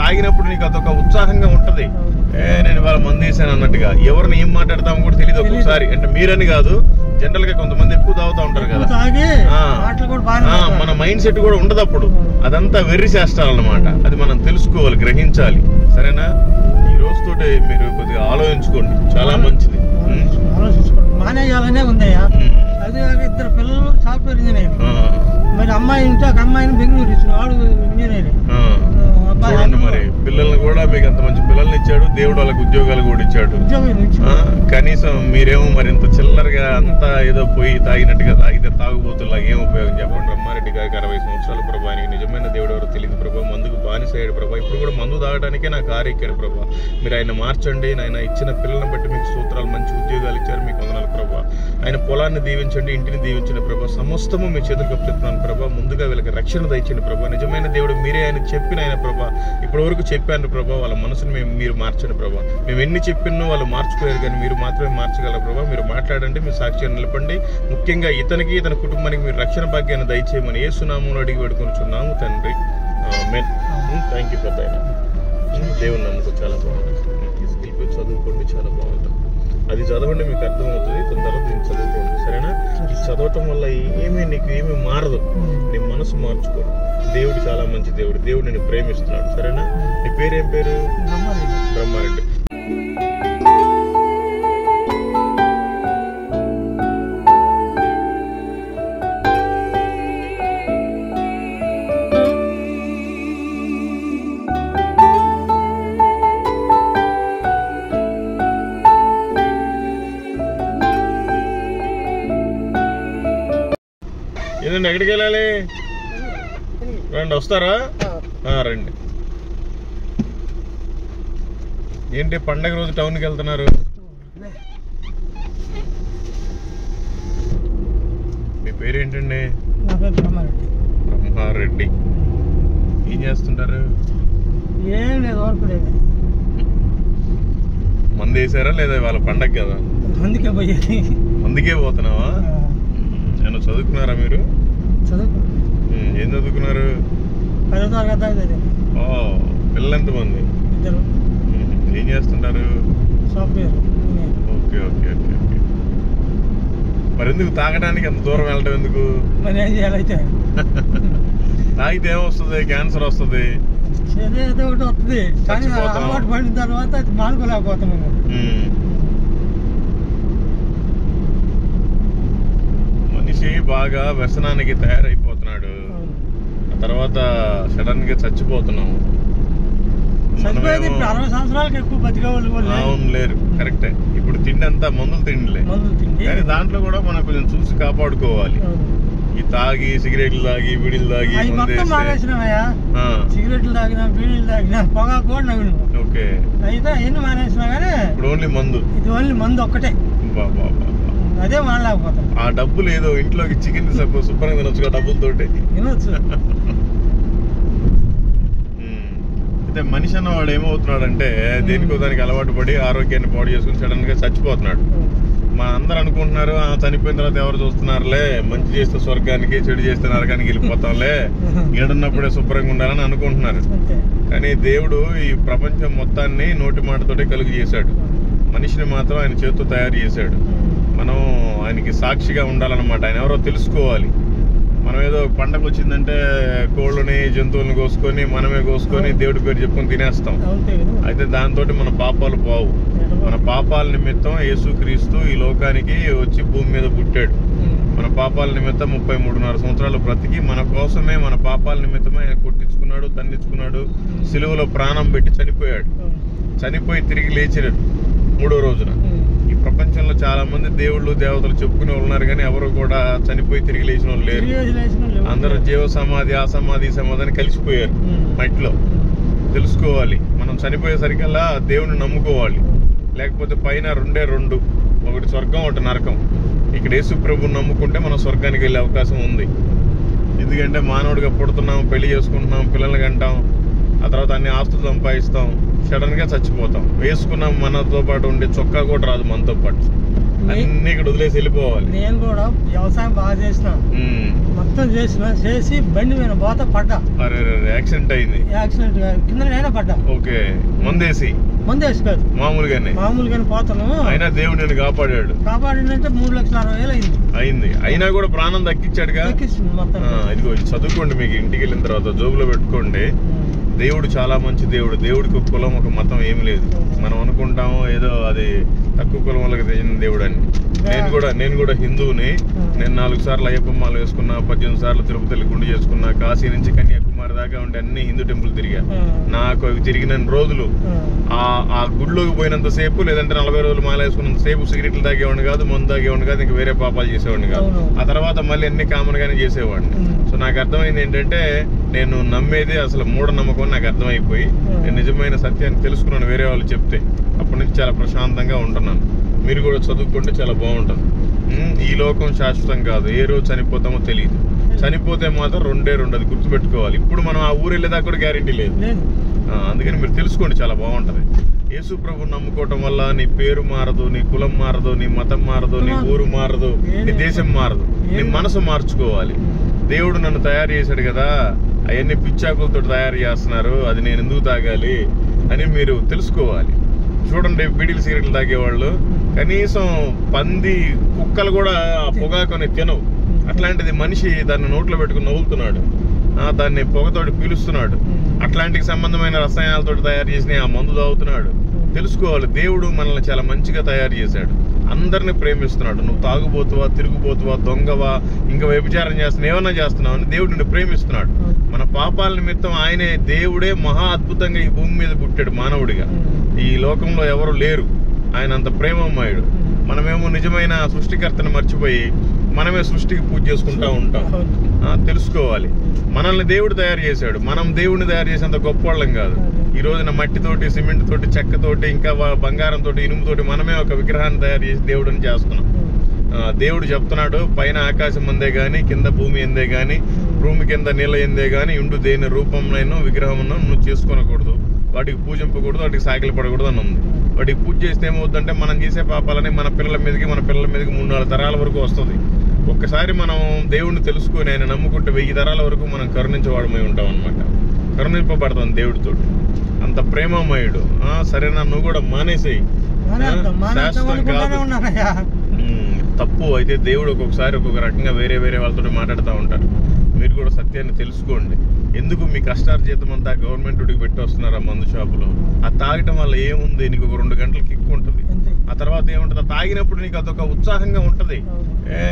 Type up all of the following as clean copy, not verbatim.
తాగినప్పుడు నీకు అదొక ఉత్సాహంగా ఉంటది. నేను ఇవాళ మందు వేసాను అన్నట్టుగా. ఎవరిని ఏం మాట్లాడతామో కూడా తెలియదు ఒక్కొక్కసారి. అంటే మీరని కాదు, జనరల్ గా కొంతమంది ఎక్కువ తాగుతూ ఉంటారు కదా, మన మైండ్ సెట్ కూడా ఉండదు అప్పుడు. అదంతా వెర్రి చేస్తారన్నమాట. అది మనం తెలుసుకోవాలి, గ్రహించాలి. సరేనా? ఈ రోజుతోటి మీరు కొద్దిగా ఆలోచించుకోండి, చాలా మంచిది. మానేయాలనే ఉందయ్యా. అది ఇద్దరు పిల్లలు సాఫ్ట్వేర్ ఇంజనీర్. మరి అమ్మాయి ఉంటే ఒక అమ్మాయిని బెంగళూరు ఇచ్చిన వాడు ఇంజనీర్. చూడండి, మరి పిల్లల్ని కూడా మీకు అంత మంచి పిల్లల్ని ఇచ్చాడు దేవుడు, వాళ్ళకి ఉద్యోగాలు కూడా ఇచ్చాడు. కనీసం మీరేమో మరి ఇంత చిల్లరగా అంతా ఏదో పోయి తాగినట్టుగా తాగితే తాగుబోతులా ఏం ఉపయోగం చెప్పండి. రమ్మారెడ్డి గారికి 60 సంవత్సరాల ప్రభా, ఆయనకి నిజమైన దేవుడు ఎవరో తెలియదు ప్రభా. మందుకు బానిసయ్యాడు ప్రభా. ఇప్పుడు కూడా మందు తాగడానికే నా కారు ఎక్కాడు ప్రభా. మీరు ఆయన మార్చండి. ఆయన ఇచ్చిన పిల్లల్ని బట్టి మీకు సూత్రాలు, మంచి ఉద్యోగాలు ఇచ్చారు, మీకు వందనాలు ప్రభా. ఆయన పొలాన్ని దీవించండి, ఇంటిని దీవించండి ప్రభా. సమస్తము మీ చేతులకు అప్పచెప్తున్నాను ప్రభా. ముందుగా వీళ్ళకి రక్షణ దయచండి ప్రభా. నిజమైన దేవుడు మీరే ఆయన చెప్పిన ఆయన ప్రభా. ఇప్పటి వరకు చెప్పాను ప్రభా. వాళ్ళ మనసును మీరు మార్చండి ప్రభా. మేము ఎన్ని చెప్పినో వాళ్ళు మార్చుకోలేరు, కానీ మీరు మాత్రమే మార్చగలరు ప్రభా. మీరు మాట్లాడండి, మీ సాక్ష్యాన్ని నిలపండి. ముఖ్యంగా ఇతనికి, ఇతని కుటుంబానికి మీరు రక్షణ భాగ్యాన్ని దయచేయమని యేసు నామములో అడిగి వేడుకొనుచున్నాము తండ్రి. ఆమేన్. థ్యాంక్ యూ పెద్ద ఆయన. దేవుని నమ్మకం చాలా బాగుంటుంది. తీసుకెళ్ళిపోయి చదువుకోండి, చాలా బాగుంటుంది. అది చదవండి, మీకు అర్థమవుతుంది. దాని తర్వాత దీన్ని చదువుకోండి. సరేనా? ఇది చదవటం వల్ల నీకు ఏమీ మారదు. నీ మనసు మార్చుకోండి. దేవుడు చాలా మంచి దేవుడు. దేవుడు నిన్ను ప్రేమిస్తున్నాడు. సరేనా? నీ పేరేం పేరు? బ్రహ్మారెడ్డి. ఏంటండి, ఎక్కడికి వెళ్ళాలి? రండి, వస్తారా? రండి. ఏంటి పండగ రోజు టౌన్కి వెళ్తున్నారు? మీ పేరేంటండి? బ్రహ్మారెడ్డి. ఏం చేస్తుంటారు? ఏం లేదు, ఓర్పలేదు. మందు వేసారా లేదా? వాళ్ళ పండగ కదా, అందుకే పోతున్నావా? ఏమన్నా చదువుకున్నారా మీరు? ఏం చదువుకున్నారు? 10వ తరగతి దాకా చదివాను. పిల్లలు ఎంతమంది? ఇద్దరు. ఏం చేస్తుంటారు? Software. Okay okay okay okay. మరి ఎందుకు తాగడానికి అంత దూరం వెళ్ళడం ఎందుకు? మరి ఏం చేయాలైతే? తాగితే ఏమొస్తుంది? క్యాన్సర్ వస్తుంది. ఏదో ఒకటి వస్తుంది, కానీ అలవాటు పడిన తర్వాత అది మానుకోలేకపోతున్నాము. మనిషి బాగా వ్యసనానికి తయారైపోతున్నాడు. ఆ తర్వాత సడన్ గా చచ్చిపోతున్నాము. 60 సంవత్సరాలకు ఎక్కువ బతికేవాళ్ళు లేరు. కరెక్టే. ఇప్పుడు తిండి అంతా మందులు తిండిలే. కానీ దాంట్లో కూడా మనం కొంచెం చూసి కాపాడుకోవాలి. ఈ తాగి సిగరెట్లు తాగి బీడీలు తాగి సిగరెట్లు తాగినా, బీడీలు తాగినా, పొగాకు కూడా నవ్వు. ఓకే. అయితే ఎన్ని మానేసినా కానీ ఇప్పుడు ఓన్లీ మందు. ఇది ఓన్లీ మందు ఒక్కటే. అదే మానలేకపోతాం. ఆ డబ్బులు ఏదో ఇంట్లోకి చికెన్ శుభ్రంగా తినొచ్చు, డబ్బులతోటి తినొచ్చు. అయితే మనిషి అన్నవాడు ఏమవుతున్నాడంటే దేనికో దానికి అలవాటు పడి ఆరోగ్యాన్ని పాడు చేసుకుని సడన్ గా చచ్చిపోతున్నాడు. మా అందరు అనుకుంటున్నారు చనిపోయిన తర్వాత ఎవరు చూస్తున్నారులే, మంచి చేస్తే స్వర్గానికి, చెడు చేస్తే నరకానికి వెళ్ళిపోతాంలే, ఏడున్నప్పుడే శుభ్రంగా ఉండాలని అనుకుంటున్నారు. కానీ దేవుడు ఈ ప్రపంచం మొత్తాన్ని నోటి మాటతోటే కలుగు చేశాడు. మనిషిని మాత్రం ఆయన చేతితో తయారు చేశాడు. మనం ఆయనకి సాక్షిగా ఉండాలన్నమాట. ఆయన ఎవరో తెలుసుకోవాలి. మనం ఏదో పండగ వచ్చిందంటే కోళ్ళని, జంతువులను కోసుకొని మనమే కోసుకొని దేవుడి పేరు చెప్పుకొని తినేస్తాం. అయితే దాంతో మన పాపాలు పోవు. మన పాపాల నిమిత్తం యేసుక్రీస్తు ఈ లోకానికి వచ్చి భూమి మీద పుట్టాడు. మన పాపాల నిమిత్తం 33.5 సంవత్సరాలు బ్రతికి మన కోసమే, మన పాపాల నిమిత్తమే ఆయన కొట్టించుకున్నాడు, దండించుకున్నాడు, సిలువలో ప్రాణం పెట్టి చనిపోయాడు. చనిపోయి తిరిగి లేచినాడు 3వ రోజున. ఈ ప్రపంచంలో చాలా మంది దేవుళ్ళు దేవతలు చెప్పుకునే ఉన్నారు, కానీ ఎవరు కూడా చనిపోయి తిరిగి లేచిన వాళ్ళు లేరు. అందరూ జీవ సమాధి, ఆ సమాధి, ఈ సమాధి అని కలిసిపోయారు మట్టిలో. తెలుసుకోవాలి, మనం చనిపోయేసరికల్లా దేవుని నమ్ముకోవాలి. లేకపోతే పైన రెండే రెండు, ఒకటి స్వర్గం, ఒకటి నరకం. ఇక్కడ యేసు ప్రభువుని నమ్ముకుంటే మనం స్వర్గానికి వెళ్ళే అవకాశం ఉంది. ఎందుకంటే మానవుడిగా పుడుతున్నాం, పెళ్లి చేసుకుంటున్నాం, పిల్లల్ని కంటాం, ఆ తర్వాత అన్ని ఆస్తులు సంపాదిస్తాం, సడన్ గా చచ్చిపోతాం. వేసుకున్నాం, మనతో పాటు ఉండే చొక్కా కూడా రాదు మనతో పాటు. అన్ని ఇక్కడ వదిలేసి వెళ్ళిపోవాలి. నేను కూడా వ్యవసాయం బాగా చేసిన, మొత్తం చేసి బండి మీద పోత పడ్డా. యాక్సిడెంట్ అయింది. యాక్సిడెంట్ కింద నేనే పడ్డా. ఓకే, మందేసి కాదు మామూలుగానే పోతాను. అయినా దేవుడు నేను కాపాడిందంటే 3,60,000 అయింది. అయినా కూడా ప్రాణం దక్కించాడుగా. ఇదిగో చదువుకోండి, మీకు ఇంటికి వెళ్ళిన తర్వాత జోబులో పెట్టుకోండి. దేవుడు చాలా మంచి దేవుడు. దేవుడికి ఒక కులం ఒక మతం ఏమి లేదు. మనం అనుకుంటాము ఏదో అది తక్కువ కులం వాళ్ళకి తెచ్చిన దేవుడు అని. నేను కూడా హిందువుని. నేను 4 సార్లు అయ్యప్ప మాల వేసుకున్నా, 18 సార్లు తిరుపతి గుండు చేసుకున్నా, కాశీ నుంచి కన్యాకుమారి దాకా ఉంటే అన్ని హిందూ టెంపుల్ తిరిగా. నాకు అవి తిరిగిన రోజులు ఆ గుడిలోకి పోయినంత సేపు, లేదంటే 40 రోజులు మాల వేసుకున్నంత సేపు సిగరెట్లు తాగేవాడిని కాదు, మందు తాగేవాడిని కాదు, ఇంకా వేరే పాపాలు చేసేవాడిని కాదు. ఆ తర్వాత మళ్ళీ అన్ని కామన్ గానే చేసేవాడిని. సో నాకు అర్థమైంది ఏంటంటే, నేను నమ్మేది అసలు మూఢనమ్మకం నాకు అర్థమైపోయి నేను నిజమైన సత్యాన్ని తెలుసుకున్నాను వేరే వాళ్ళు చెప్తే. అప్పటి నుంచి చాలా ప్రశాంతంగా ఉంటున్నాను. మీరు కూడా చదువుకుంటే చాలా బాగుంటుంది. ఈ లోకం శాశ్వతం కాదు, ఏ రోజు చనిపోతామో తెలియదు. చనిపోతే మాత్రం 2 అది గుర్తుపెట్టుకోవాలి. ఇప్పుడు మనం ఆ ఊరు వెళ్ళేదాకా కూడా గ్యారెంటీ లేదు. అందుకని మీరు తెలుసుకోండి, చాలా బాగుంటది. యేసు ప్రభు నమ్ముకోవటం వల్ల నీ పేరు మారదు, నీ కులం మారదు, నీ మతం మారదు, నీ ఊరు మారదు, నీ దేశం మారదు. నీ మనసు మార్చుకోవాలి. దేవుడు నన్ను తయారు చేశాడు కదా, అవన్నీ పిచ్చాకులతో తయారు చేస్తున్నారు, అది నేను ఎందుకు తాగాలి అని మీరు తెలుసుకోవాలి. చూడండి, బీడీలు సిగరెట్లు తాగేవాళ్ళు కనీసం పంది కుక్కలు కూడా ఆ పొగాకుని తినవు. అట్లాంటిది మనిషి దాన్ని నోట్లో పెట్టుకుని నవ్వులుతున్నాడు, దాన్ని పొగతోటి పీలుస్తున్నాడు. అట్లాంటికి సంబంధమైన రసాయనాలతో తయారు చేసిన ఆ మందు తాగుతున్నాడు. తెలుసుకోవాలి, దేవుడు మనల్ని చాలా మంచిగా తయారు చేశాడు. అందరిని ప్రేమిస్తున్నాడు. నువ్వు తాగుబోతువా, తిరుగుబోతువా, దొంగవా, ఇంకా వ్యభిచారం చేస్తున్నావు, ఏమన్నా చేస్తున్నావు అని దేవుడు నిన్ను ప్రేమిస్తున్నాడు. మన పాపాల నిమిత్తం ఆయనే, దేవుడే మహా అద్భుతంగా ఈ భూమి మీద పుట్టాడు మానవుడిగా. ఈ లోకంలో ఎవరు లేరు, ఆయన అంత ప్రేమమయుడు. మనమేమో నిజమైన సృష్టికర్తను మర్చిపోయి మనమే సృష్టికి పూజ చేసుకుంటా ఉంటాం. తెలుసుకోవాలి, మనల్ని దేవుడు తయారు చేశాడు. మనం దేవుడిని తయారు చేసేంత గొప్ప వాళ్ళం కాదు. ఈ రోజున మట్టితోటి, సిమెంట్ తోటి, చెక్కతోటి, ఇంకా బంగారంతో, ఇనుముతోటి మనమే ఒక విగ్రహాన్ని తయారు చేసి దేవుడిని చేస్తున్నాం. దేవుడు చెప్తున్నాడు, పైన ఆకాశం అందే గాని, కింద భూమి ఎందే గాని, భూమి కింద నీళ్ళ ఎందే గాని ఇండు దేని రూపంలో విగ్రహంలో నువ్వు చేసుకోనకూడదు, వాటికి పూజింపకూడదు, వాటికి సాకిలు పడకూడదు అని ఉంది. వాటికి పూజ చేస్తే ఏమవుతుందంటే మనం చేసే పాపాలని మన పిల్లల మీదకి 3-4 తరాల వరకు వస్తుంది. ఒక్కసారి మనం దేవుడిని తెలుసుకొని ఆయన నమ్ముకుంటే 1000 తరాల వరకు మనం కరుణించేవాడమై ఉంటాం అనమాట. కరుణింపబడతాం దేవుడితోటి. అంత ప్రేమమయుడు. సరేనా, నువ్వు కూడా మానేసేయి, శాశ్వతం కాదు. తప్పు అయితే దేవుడు ఒక్కొక్కసారి ఒక్కొక్క రకంగా వేరే వాళ్ళతో మాట్లాడుతూ ఉంటారు. మీరు కూడా సత్యాన్ని తెలుసుకోండి. ఎందుకు మీ కష్టార్జితం అంతా గవర్నమెంట్ ఉడికి పెట్టి వస్తున్నారు ఆ మందు షాపులో? ఆ తాగటం వల్ల ఏముంది, నీకు ఒక 2 గంటలు కిక్ ఉంటుంది. ఆ తర్వాత ఏముంటుంది, ఆ తాగినప్పుడు నీకు అదొక ఉత్సాహంగా ఉంటది.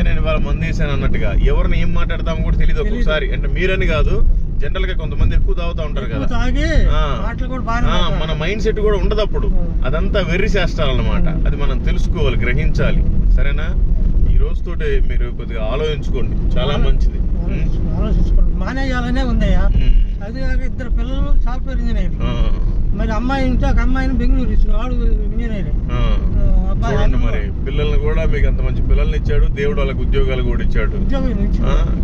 నేను ఇవాళ మందు వేసాను అన్నట్టుగా. ఎవరిని ఏం మాట్లాడతామో కూడా తెలియదు ఒక్కొక్కసారి. అంటే మీరని కాదు, జనరల్ గా కొంతమంది ఎక్కువ తాగుతూ ఉంటారు కదా, మన మైండ్ సెట్ కూడా ఉండదు అప్పుడు. అదంతా వెర్రి చేస్తారన్నమాట. అది మనం తెలుసుకోవాలి, గ్రహించాలి. సరేనా? ఈ రోజుతోటి మీరు కొద్దిగా ఆలోచించుకోండి, చాలా మంచిది. మానేయాలనే ఉందయ్యా. అది కాక 2 పిల్లలు సాఫ్ట్వేర్ ఇంజనీర్. మరి అమ్మాయి ఉంటే ఒక అమ్మాయిని బెంగళూరు ఇచ్చిన వాడు ఇంజనీర్. చూడండి, మరి పిల్లల్ని కూడా మీకు అంత మంచి పిల్లల్ని ఇచ్చాడు దేవుడు, వాళ్ళకి ఉద్యోగాలు కూడా ఇచ్చాడు.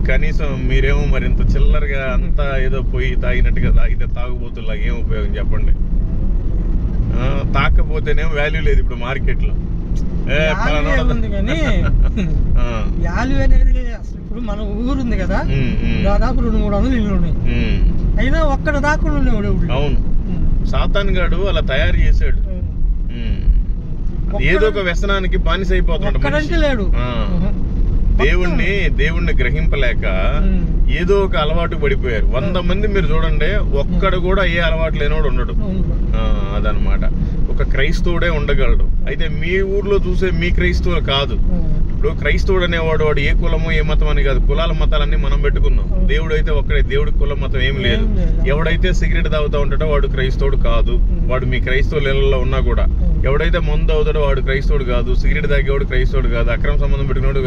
కనీసం మీరేమో మరి ఇంత చిల్లరగా అంతా ఏదో పోయి తాగినట్టుగా తాగితే తాగుబోతుల్లా ఏం ఉపయోగం చెప్పండి? తాకపోతేనేమో వాల్యూ లేదు ఇప్పుడు మార్కెట్ లో. ఇప్పుడు మన ఊరు ఉంది కదా, దాదాపు 200-300 ఇల్లు ఉన్నాయి. అయినా ఒక్కడ దాకా ఉండేవాడు. అవును, సాతాన్ గాడు అలా తయారు చేశాడు. ఏదో ఒక వ్యసనానికి బానిస అయిపోతున్నాడు. లేడు దేవుణ్ణి గ్రహింపలేక ఏదో ఒక అలవాటు పడిపోయారు. 100 మంది మీరు చూడండి, ఒక్కడు కూడా ఏ అలవాటు లేనివాడు ఉండడు. అదనమాట. ఒక క్రైస్తవుడే ఉండగలడు. అయితే మీ ఊర్లో చూసే మీ క్రైస్తవులు కాదు. ఇప్పుడు క్రైస్తవుడు అనేవాడు వాడు ఏ కులమో ఏ మతం అని కాదు. కులాల మతాలన్నీ మనం పెట్టుకున్నాం. దేవుడు అయితే ఒక్కడే. దేవుడి కుల మతం ఏమి లేదు. ఎవడైతే సిగరెట్ తాగుతూ ఉంటాడో వాడు క్రైస్తవుడు కాదు. వాడు మీ క్రైస్తవుల ఇళ్లలో ఉన్నా కూడా. ఎవడైతే మందు అవుతాడో వాడు క్రైస్తవుడు కాదు. సిగరెట్ తాగేవాడు క్రైస్తవుడు కాదు. అక్రమ సంబంధం పెట్టుకున్నాడు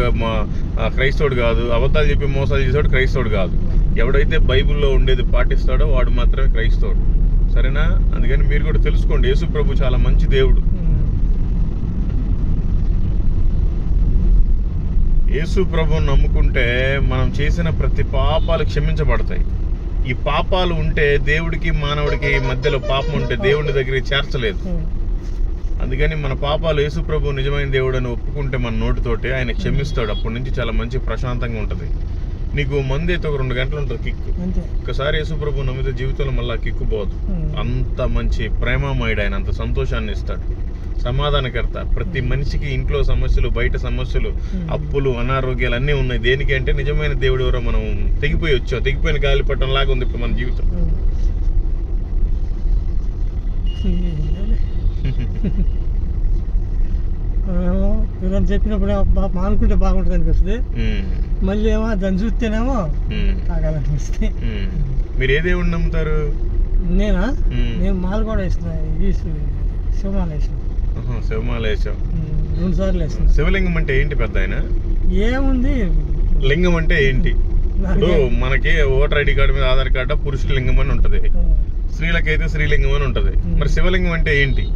క్రైస్తవుడు కాదు. అబద్ధాలు చెప్పి మోసాలు చేసేవాడు క్రైస్తవుడు కాదు. ఎవడైతే బైబిల్లో ఉండేది పాటిస్తాడో వాడు మాత్రమే క్రైస్తవుడు. సరేనా? అందుకని మీరు కూడా తెలుసుకోండి, యేసు ప్రభు చాలా మంచి దేవుడు. యేసు ప్రభువుని నమ్ముకుంటే మనం చేసిన ప్రతి పాపాలు క్షమించబడతాయి. ఈ పాపాలు ఉంటే దేవుడికి మానవుడికి మధ్యలో పాపం ఉంటే దేవుడి దగ్గరికి చేర్చలేదు. అందుకని మన పాపాలు యేసు ప్రభు నిజమైన దేవుడు అని ఒప్పుకుంటే మన నోటితోటి ఆయన క్షమిస్తాడు. అప్పటి నుంచి చాలా మంచి ప్రశాంతంగా ఉంటుంది. నీకు మంది అయితే ఒక 2 గంటలు ఉంటుంది కిక్కు. ఒక్కసారి యేసు ప్రభు నమ్మితే జీవితంలో మళ్ళీ కిక్కు పోదు. అంత మంచి ప్రేమమయుడు ఆయన, అంత సంతోషాన్ని ఇస్తాడు, సమాధానకర్త. ప్రతి మనిషికి ఇంట్లో సమస్యలు, బయట సమస్యలు, అప్పులు, అనారోగ్యాలు అన్నీ ఉన్నాయి. దేనికి అంటే నిజమైన దేవుడు ఎవరో మనం తెగిపోయి వచ్చాం. తెగిపోయిన గాలిపటం లాగా ఉంది ఇప్పుడు మన జీవితం. ఎవరైనా చెప్పినప్పుడు మానుకుంటే బాగుంటుంది అనిపిస్తుంది. మళ్ళీ ఏమో దాన్ని చూస్తేనేమో తాగాలనిపిస్తుంది. మీరు ఏ దేవుడిని నమ్ముతారు? నేను మాల కూడా వేసిన, శివమాల వేసిన. శివమాల వేసావు? 2 సార్లు వేసిన. శివలింగం అంటే ఏంటి పెద్ద ఆయన? ఏముంది లింగం అంటే ఏంటి? ఇప్పుడు మనకి ఓటర్ ఐడి కార్డు మీద ఆధార్ కార్డు పురుషుల లింగం అని ఉంటది, స్త్రీలకైతే స్త్రీలింగం అని ఉంటది. మరి శివలింగం అంటే ఏంటి?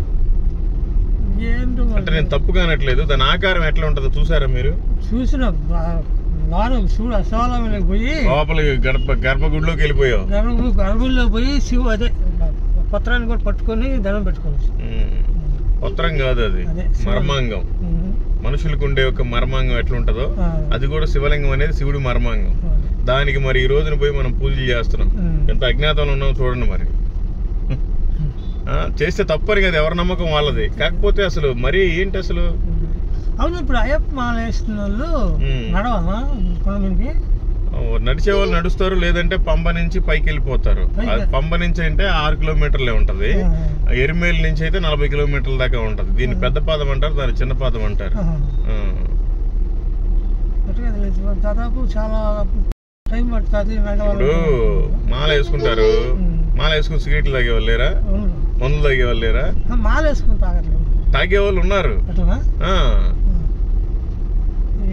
అంటే నేను తప్పుగా అనట్లేదు, దాని ఆకారం ఎట్లా ఉంటుందో చూసారా మీరు? చూసిన శివాలయంలోకి పోయి లోపలికి గర్భగుడిలోకి వెళ్ళిపోయావు. గర్భగుడిలో పోయి అదే పత్రాన్ని కూడా పట్టుకొని దండం పెట్టుకోవచ్చు. పత్రం కాదు, అది మర్మాంగం. మనుషులకు ఉండే ఒక మర్మాంగం ఎట్లా ఉంటుందో అది కూడా శివలింగం అనేది శివుడి మర్మాంగం. దానికి మరి ఈ రోజున పోయి మనం పూజలు చేస్తున్నాం. ఎంత అజ్ఞాతంలో ఉన్నాం చూడండి. మరి చేస్తే తప్పని కదా, ఎవరి నమ్మకం వాళ్ళది. కాకపోతే అసలు మరి ఏంటి అసలు? అవును, ఇప్పుడు అయ్యప్ప మాల వేస్తున్న వాళ్ళు నడవాలా? నడిచే వాళ్ళు నడుస్తారు, లేదంటే పంబ నుంచి పైకి వెళ్ళిపోతారు. పంబ నుంచి అంటే 6 కిలోమీటర్లే ఉంటది, ఎరిమేలు నుంచి అయితే 40 కిలోమీటర్ల దాకా ఉంటది. దీన్ని పెద్ద పాదం అంటారు, దాన్ని చిన్న పాదం అంటారు. దాదాపు చాలా టైం పడుతుంది. ఇప్పుడు మాల వేసుకుంటారు, మాల వేసుకుని సిగరెట్లు తాగేవాళ్ళు లేరా? మందులు తాగేవాళ్ళు లేరా? మాల వేసుకుని తాగేవాళ్ళు ఉన్నారు.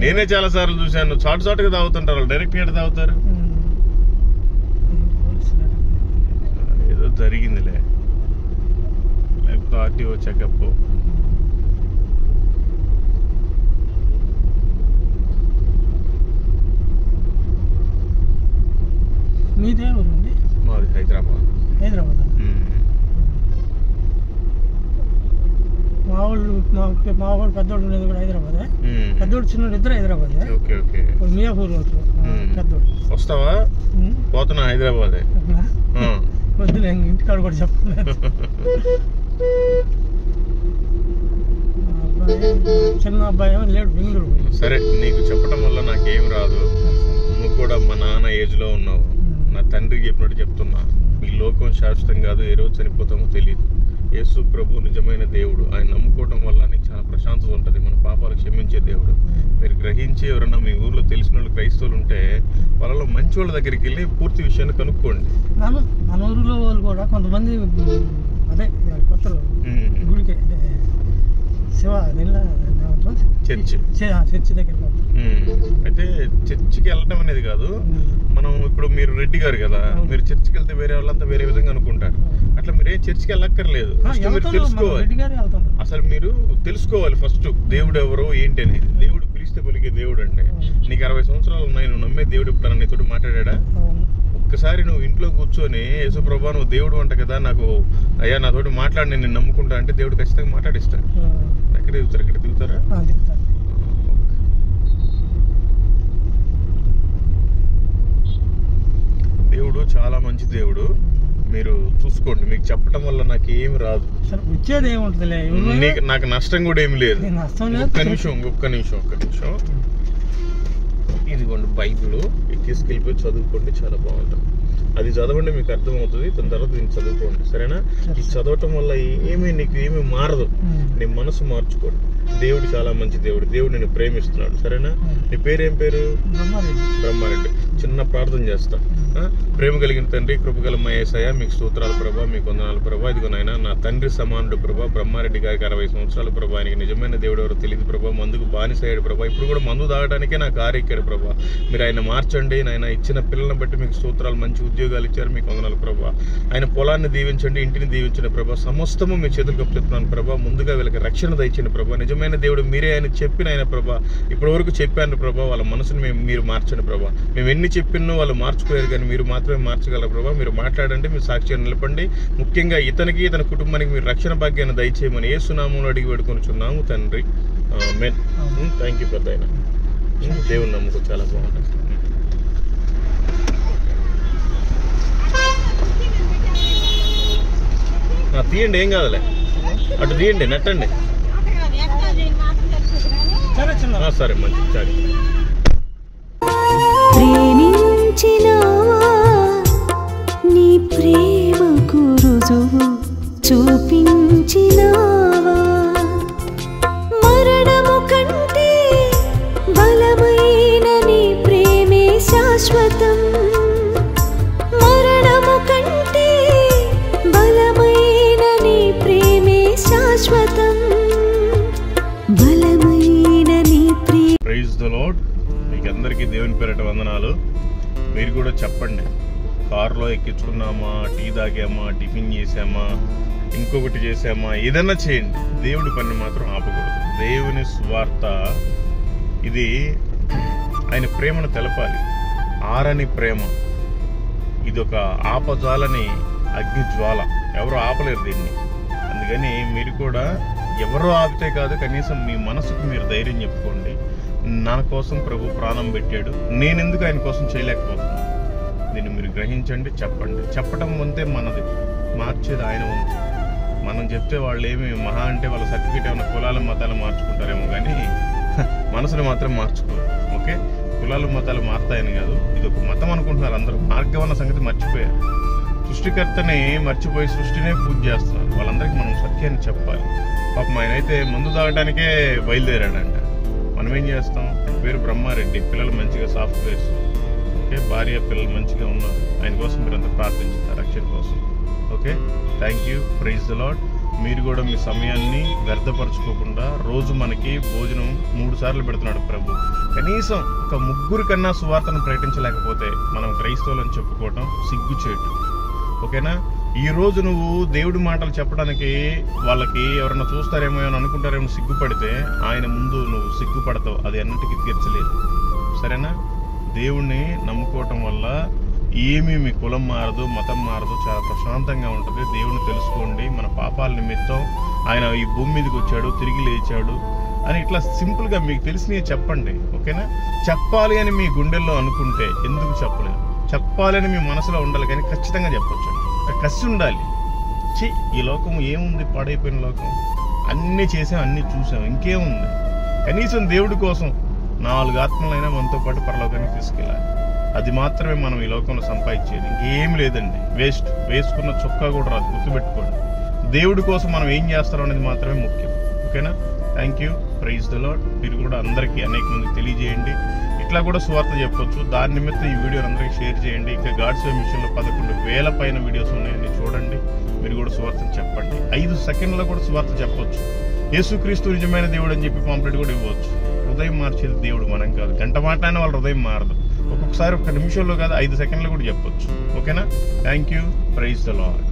నేనే చాలా సార్లు చూశాను. చాటుగా తాగుతుంటారు వాళ్ళు, డైరెక్ట్ గా తాగుతారు. ఏదో జరిగిందిలే, లేకపోతే ఆర్టీఓ చెకప్. మీదే ఊరండి? మాది హైదరాబాద్. మా వాళ్ళు పెద్దోడు ఉండేది కూడా హైదరాబాదే. పెద్దోడు చిన్నోడు ఇద్దరు హైదరాబాదే. మియాపూర్ పెద్దోడు. వస్తావా? పోతున్నా హైదరాబాదే. వద్దులే, ఇంటికాడ కూడా చెప్పలేదు. చిన్న అబ్బాయి లేడు, బెంగళూరు. సరే, నీకు చెప్పడం వల్ల నాకేం రాదు. నువ్వు కూడా మా నాన్న ఏజ్ లో ఉన్నావు. నా తండ్రికి చెప్పినట్టు చెప్తున్నా, ఈ లోకం శాశ్వతం కాదు, ఏ రోజు చనిపోతామో తెలియదు. యేసు ప్రభు నిజమైన దేవుడు. ఆయన నమ్ముకోవడం వల్ల నీకు చాలా ప్రశాంతత ఉంటుంది. మన పాపాలు క్షమించే దేవుడు. మీరు గ్రహించి ఎవరన్నా మీ ఊర్లో తెలిసిన వాళ్ళు క్రైస్తవులు ఉంటే వాళ్ళలో మంచి వాళ్ళ దగ్గరికి వెళ్ళి పూర్తి విషయాన్ని కనుక్కోండి. మన ఊరిలో వాళ్ళు కూడా కొంతమంది అదే కొత్తలు గుడికి చర్చి దగ్గర అయితే చర్చికి వెళ్ళటం అనేది కాదు. మనం ఇప్పుడు మీరు రెడ్డి గారు కదా, మీరు చర్చికి వెళ్తే వేరే వాళ్ళంతా వేరే విధంగా అనుకుంటారు. అట్లా మీరేం చర్చికి వెళ్ళక్కర్లేదు. మీరు తెలుసుకోవాలి, అసలు మీరు తెలుసుకోవాలి ఫస్ట్ దేవుడు ఎవరో ఏంటి అనేది. దేవుడు పిలిస్తే పలికే దేవుడు అండి. నీకు 60 సంవత్సరాలు ఉన్నాయి, నువ్వు నమ్మే దేవుడు ఎప్పుడన్నా నీతో మాట్లాడా? ఒక్కసారి నువ్వు ఇంట్లో కూర్చొని యేసు ప్రభా నువ్వు దేవుడు అంట కదా, నాకు అయ్యా నాతోటి మాట్లాడి నేను నమ్ముకుంటా అంటే దేవుడు ఖచ్చితంగా మాట్లాడిస్తాడు. ఎక్కడ దిగుతారు? ఇక్కడ దిగుతారా? దేవుడు చాలా మంచి దేవుడు. మీరు చూసుకోండి. మీకు చెప్పడం వల్ల నాకు ఏమి రాదు, వచ్చేది ఏముంటుంది, నాకు నష్టం కూడా ఏమి లేదు. ఒక్క నిమిషం. ఇదిగోండి బైబిల్, తీసుకెళ్ళిపోయి చదువుకోండి, చాలా బాగుంటుంది. అది చదవండి, మీకు అర్థమవుతుంది. దాని తర్వాత దీన్ని చదువుకోండి, సరేనా? ఇది చదవటం వల్ల నీకు ఏమీ మారదు. నీ మనసు మార్చుకోండి. దేవుడు చాలా మంచి దేవుడు. దేవుడు నిన్ను ప్రేమిస్తున్నాడు, సరేనా? నీ పేరేం పేరు? బ్రహ్మారెడ్డి. చిన్న ప్రార్థన చేస్తా. ప్రేమ కలిగిన తండ్రి, కృపగల మా యేసయ్య, మీకు స్తోత్రాలు ప్రభా, మీకు వందనాలు ప్రభా. ఇదిగో నాయనా, నా తండ్రి సమానుడు ప్రభా, బ్రహ్మారెడ్డి గారికి 60 సంవత్సరాలు ప్రభా. ఆయనకి నిజమైన దేవుడు ఎవరో తెలియదు ప్రభా. మందుకు బానిసయ్యాడు ప్రభా. ఇప్పుడు కూడా మందు తాగడానికే నాకు ఆరెక్కాడు ప్రభా. మీరు ఆయన మార్చండి నాయన. ఇచ్చిన పిల్లలను బట్టి మీకు స్తోత్రాలు. మంచి ఉద్యోగాలు ఇచ్చారు, మీకు వందనాలు ప్రభా. ఆయన పొలాన్ని దీవించండి, ఇంటిని దీవించండి ప్రభా. సమస్తము మీ చేతులకు అప్పచెప్తున్నాను ప్రభా. ముందుగా వీళ్ళకి రక్షణ దయచండి ప్రభా. నిజమైన దేవుడు మీరే ఆయన చెప్పిన ఆయన ప్రభా. ఇప్పటి వరకు చెప్పాను ప్రభా. వాళ్ళ మనసుని మీరు మార్చండి ప్రభా. మేము ఎన్ని చెప్పినో వాళ్ళు మార్చుకోలేరు కానీ జీవితాన్ని మీరు మాత్రమే మార్చగలరు ప్రభావ. మీరు మాట్లాడండి, మీరు సాక్ష్యాన్ని నిలపండి. ముఖ్యంగా ఇతనికి ఇతని కుటుంబానికి మీరు రక్షణ భాగ్యాన్ని దయచేయమని యేసు నామములో అడిగి వేడుకొనుచున్నాము తండ్రి. ఆమేన్. థ్యాంక్ యూ పెద్దాయన. దేవుని నమ్మకం చాలా బాగుంటుంది. తీయండి, ఏం కాదులే, అటు తీయండి, నెట్టండి. సరే, మంచి చాలు. ప్రేమించినావా నీ ప్రేమకు రుజువు చూపించినావా, మరణము కంటే బలమైన నీ ప్రేమే శాశ్వతం, మరణము కంటే బలమైన నీ ప్రేమే శాశ్వతం, బలమైన నీ ప్రేమ. Praise the lord. మీకు అందరికీ దేవుని పేరిట వందనాలు. మీరు కూడా చెప్పండి, కారులో ఎక్కించుకున్నామా, టీ తాగామా, టిఫిన్ చేసామా, ఇంకొకటి చేసామా, ఏదన్నా చేయండి, దేవుడి పని మాత్రం ఆపకూడదు. దేవుని స్వార్థ ఇది, ఆయన ప్రేమను తెలపాలి. ఆరని ప్రేమ ఇది ఒక ఆపజాలని అగ్ని జ్వాల, ఎవరు ఆపలేరు దీన్ని. అందుకని మీరు కూడా ఎవరో ఆపితే కాదు, కనీసం మీ మనసుకు మీరు ధైర్యం చెప్పుకోండి, నా కోసం ప్రభు ప్రాణం పెట్టాడు, నేనెందుకు ఆయన కోసం చేయలేకపోతున్నాను. దీన్ని మీరు గ్రహించండి, చెప్పండి. చెప్పటం వంతే మనది, మార్చేది ఆయన వంతు. మనం చెప్తే వాళ్ళు ఏమి మహా అంటే వాళ్ళ సర్టిఫికేట్ ఏమైనా కులాల మతాలు మార్చుకుంటారేమో కానీ మనసుని మాత్రం మార్చుకోరు. ఓకే, కులాలు మతాలు మారుతాయని కాదు, ఇది ఒక మతం అనుకుంటున్నారు అందరూ. మార్గం అన్న సంగతి మర్చిపోయారు. సృష్టికర్తని మర్చిపోయి సృష్టినే పూజ చేస్తున్నారు. వాళ్ళందరికీ మనం సత్యాన్ని చెప్పాలి. పాపం ఆయన అయితే మందు తాగడానికే బయలుదేరాడంట. మనం ఏం చేస్తాం? పేరు బ్రహ్మారెడ్డి, పిల్లలు మంచిగా సాఫ్ట్వేర్స్, ఓకే, భార్య పిల్లలు మంచిగా ఉన్నారు. ఆయన కోసం మీరు అంతా ప్రార్థించారు, రక్షణ కోసం. Okay, thank you. Praise the Lord. మీరు కూడా మీ సమయాన్ని వ్యర్థపరచుకోకుండా, రోజు మనకి భోజనం 3 సార్లు పెడుతున్నాడు ప్రభు. కనీసం ఒక 3 కన్నా సువార్తను ప్రకటించలేకపోతే మనం క్రైస్తవులని చెప్పుకోవటం సిగ్గుచేటు. ఓకేనా? ఈ రోజు నువ్వు దేవుడి మాటలు చెప్పడానికి వాళ్ళకి ఎవరన్నా చూస్తారేమో అని అనుకుంటారేమో సిగ్గుపడితే, ఆయన ముందు నువ్వు సిగ్గుపడతావు. అది అన్నిటికీ తీర్చలేదు. సరేనా? దేవుణ్ణి నమ్ముకోవటం వల్ల ఏమీ మీ కులం మారదు, మతం మారదు, చాలా ప్రశాంతంగా ఉంటుంది. దేవుణ్ణి తెలుసుకోండి. మన పాపాల నిమిత్తం ఆయన ఈ భూమి మీదకి వచ్చాడు, తిరిగి లేచాడు అని ఇట్లా సింపుల్గా మీకు తెలిసినవి చెప్పండి. ఓకేనా? చెప్పాలి అని మీ గుండెల్లో అనుకుంటే ఎందుకు చెప్పలేదు? చెప్పాలని మీ మనసులో ఉండాలి, కానీ ఖచ్చితంగా చెప్పొచ్చు. కసి ఉండాలి. ఈ లోకం ఏముంది? పాడైపోయిన లోకం. అన్నీ చేసాం, అన్నీ చూసాం, ఇంకేముంది? కనీసం దేవుడి కోసం 4 ఆత్మలైనా మనతో పాటు పరలోకానికి తీసుకెళ్ళాలి. అది మాత్రమే మనం ఈ లోకంలో సంపాదించేది. ఇంకేం లేదండి. వేస్ట్. వేసుకున్న చొక్కా కూడా రాదు, గుర్తుపెట్టుకోండి. దేవుడి కోసం మనం ఏం చేస్తారో అనేది మాత్రమే ముఖ్యం. ఓకేనా? Thank you. Praise the Lord. మీరు కూడా అందరికీ అనేక మందికి తెలియజేయండి. ఇట్లా కూడా సువార్త చెప్పొచ్చు. దాని నిమిత్తం ఈ వీడియోని అందరికీ షేర్ చేయండి. ఇంకా గాడ్స్ వే మిషన్లో 11,000 పైన వీడియోస్ ఉన్నాయండి, చూడండి. మీరు కూడా సువార్తను చెప్పండి. 5 సెకండ్లో కూడా సువార్త చెప్పొచ్చు. యేసుక్రీస్తు నిజమైన దేవుడు అని చెప్పి పాంప్లెట్ కూడా ఇవ్వచ్చు. హృదయం మార్చేది దేవుడు, మనం కాదు. గంట మాట్లాడిన వాళ్ళ హృదయం మారదు. ఒక్కొక్కసారి 1 నిమిషంలో కాదు, 5 సెకండ్లో కూడా చెప్పొచ్చు. ఓకేనా? Thank you. Praise the lord.